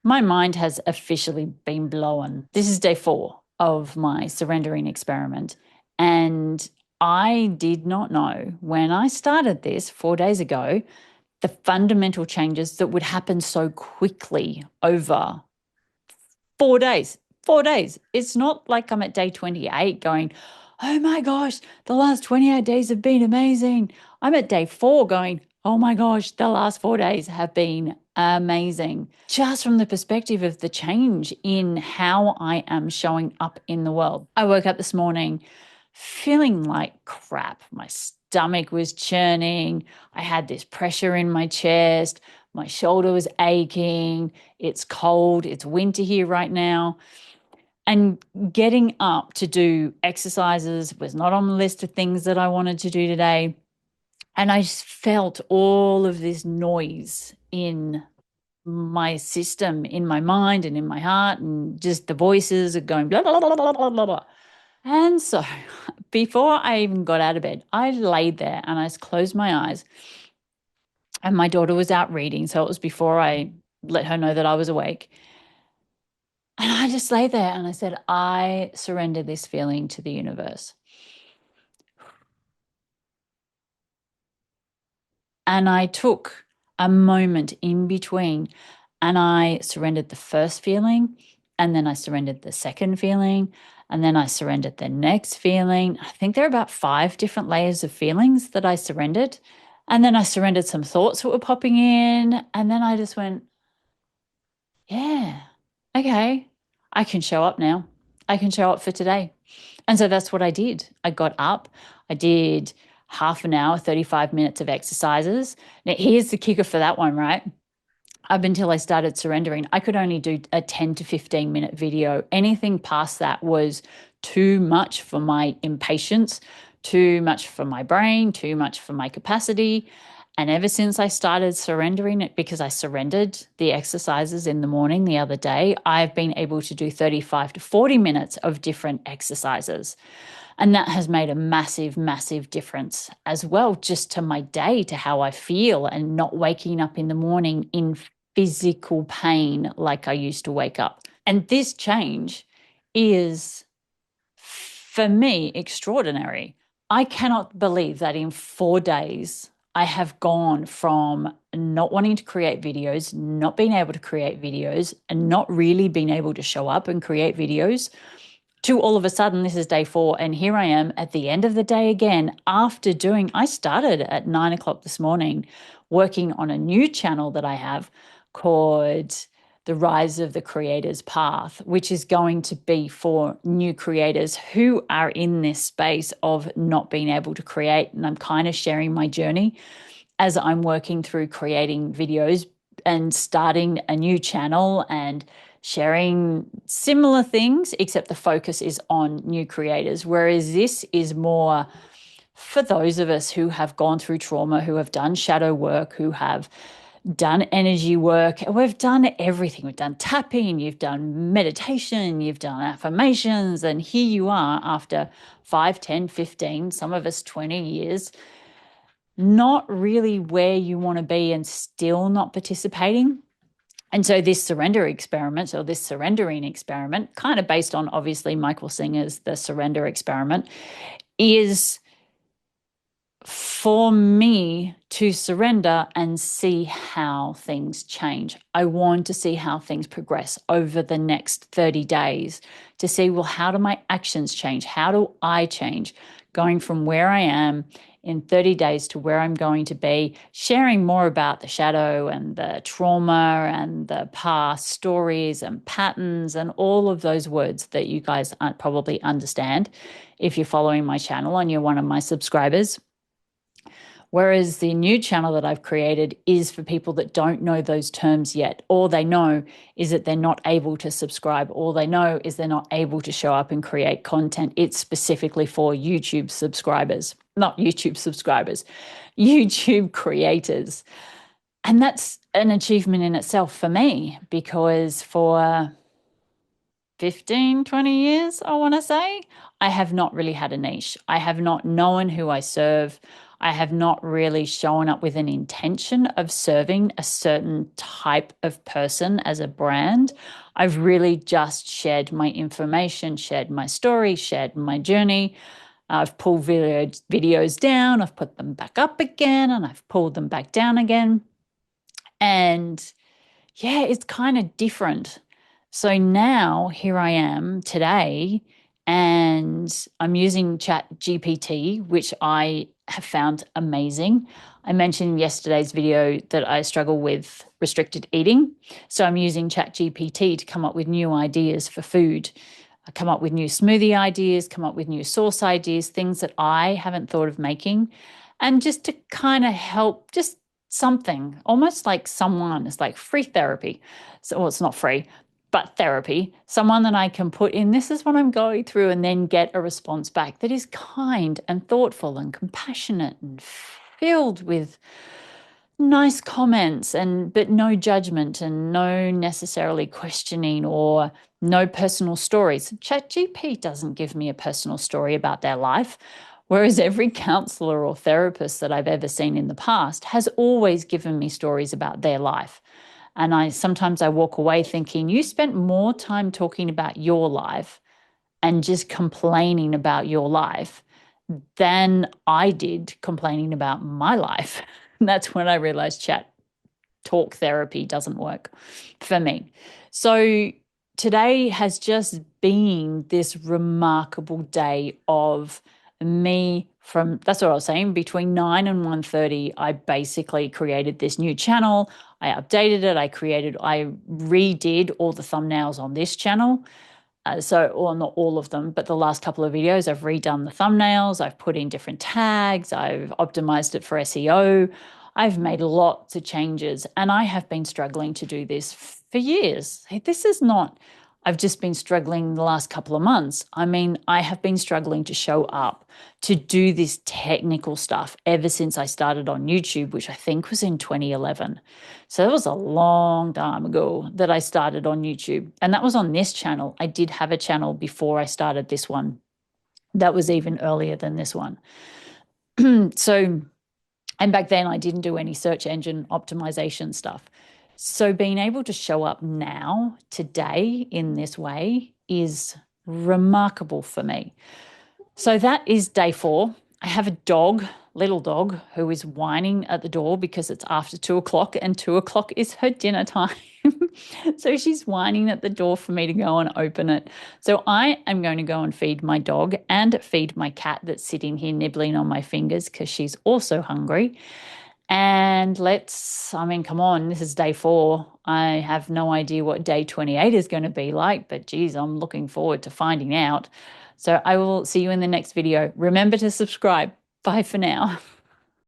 My mind has officially been blown. This is day 4 of my surrendering experiment. And I did not know when I started this 4 days ago the fundamental changes that would happen so quickly over 4 days. 4 days. It's not like I'm at day 28 going, oh my gosh, the last 28 days have been amazing. I'm at day 4 going, oh my gosh, the last 4 days have been amazing. Just from the perspective of the change in how I am showing up in the world. I woke up this morning feeling like crap. My stomach was churning. I had this pressure in my chest. My shoulder was aching. It's cold. It's winter here right now. And getting up to do exercises was not on the list of things that I wanted to do today. And I just felt all of this noise in my system, in my mind and in my heart, and just the voices are going blah, blah, blah, blah, blah, blah, blah. And so before I even got out of bed, I laid there and I closed my eyes. And my daughter was out reading. So it was before I let her know that I was awake. And I just lay there and I said, I surrender this feeling to the universe. And I took a moment in between and I surrendered the first feeling. And then I surrendered the second feeling. And then I surrendered the next feeling. I think there are about 5 different layers of feelings that I surrendered. And then I surrendered some thoughts that were popping in. And then I just went, yeah, okay, I can show up now. I can show up for today. And so that's what I did. I got up, I did half an hour, 35 minutes of exercises. Now, here's the kicker for that one, right? Up until I started surrendering, I could only do a 10 to 15-minute video. Anything past that was too much for my impatience, too much for my brain, too much for my capacity. And ever since I started surrendering it, because I surrendered the exercises in the morning the other day, I've been able to do 35 to 40 minutes of different exercises. And that has made a massive, massive difference as well, just to my day, to how I feel, and not waking up in the morning in physical pain like I used to wake up. And this change is, for me, extraordinary. I cannot believe that in 4 days, I have gone from not wanting to create videos, not being able to create videos, and not really being able to show up and create videos, to all of a sudden, this is day 4. And here I am at the end of the day again, after I started at 9 o'clock this morning, working on a new channel that I have called The Rise of the Creator's Path, which is going to be for new creators who are in this space of not being able to create. And I'm kind of sharing my journey as I'm working through creating videos and starting a new channel and sharing similar things, except the focus is on new creators. Whereas this is more for those of us who have gone through trauma, who have done shadow work, who have done energy work. We've done everything. We've done tapping, you've done meditation, you've done affirmations. And here you are after 5, 10, 15, some of us 20 years, not really where you want to be and still not participating. And so this surrender experiment, or this surrendering experiment, kind of based on obviously Michael Singer's The Surrender Experiment, is for me to surrender and see how things change. I want to see how things progress over the next 30 days to see, well, how do my actions change? How do I change? Going from where I am in 30 days to where I'm going to be, sharing more about the shadow and the trauma and the past stories and patterns and all of those words that you guys probably understand if you're following my channel and you're one of my subscribers. Whereas the new channel that I've created is for people that don't know those terms yet. All they know is that they're not able to subscribe. All they know is they're not able to show up and create content. It's specifically for YouTube subscribers, not YouTube subscribers, YouTube creators. And that's an achievement in itself for me, because for 15, 20 years, I want to say, I have not really had a niche. I have not known who I serve. I have not really shown up with an intention of serving a certain type of person as a brand. I've really just shared my information, shared my story, shared my journey. I've pulled videos down, I've put them back up again, and I've pulled them back down again. And yeah, it's kind of different. So now here I am today, and I'm using ChatGPT, which I have found amazing. I mentioned in yesterday's video that I struggle with restricted eating. So I'm using ChatGPT to come up with new ideas for food. I come up with new smoothie ideas, come up with new sauce ideas, things that I haven't thought of making. And just to kind of help, just something, almost like someone, it's like free therapy. So, well, it's not free, but therapy, someone that I can put in, this is what I'm going through, and then get a response back that is kind and thoughtful and compassionate and filled with nice comments, and but no judgment and no necessarily questioning or no personal stories. ChatGPT doesn't give me a personal story about their life, whereas every counselor or therapist that I've ever seen in the past has always given me stories about their life. And I sometimes I walk away thinking, you spent more time talking about your life and just complaining about your life than I did complaining about my life. And that's when I realized chat talk therapy doesn't work for me. So today has just been this remarkable day of me from, that's what I was saying, between 9 and 1:30 I basically created this new channel. I updated it, I redid all the thumbnails on this channel. Or not all of them, but the last couple of videos, I've redone the thumbnails, I've put in different tags, I've optimized it for SEO, I've made lots of changes, and I have been struggling to do this for years. This is not, I've just been struggling the last couple of months. I mean, I have been struggling to show up to do this technical stuff ever since I started on YouTube, which I think was in 2011. So that was a long time ago that I started on YouTube. And that was on this channel. I did have a channel before I started this one that was even earlier than this one. So, and back then I didn't do any search engine optimization stuff. So being able to show up now, today, in this way is remarkable for me. So that is day 4. I have a dog, little dog, who is whining at the door because it's after 2 o'clock and 2 o'clock is her dinner time. So she's whining at the door for me to go and open it. So I am going to go and feed my dog and feed my cat that's sitting here nibbling on my fingers because she's also hungry. And I mean, come on, this is day 4. I have no idea what day 28 is going to be like, but geez, I'm looking forward to finding out. So I will see you in the next video. Remember to subscribe. Bye for now.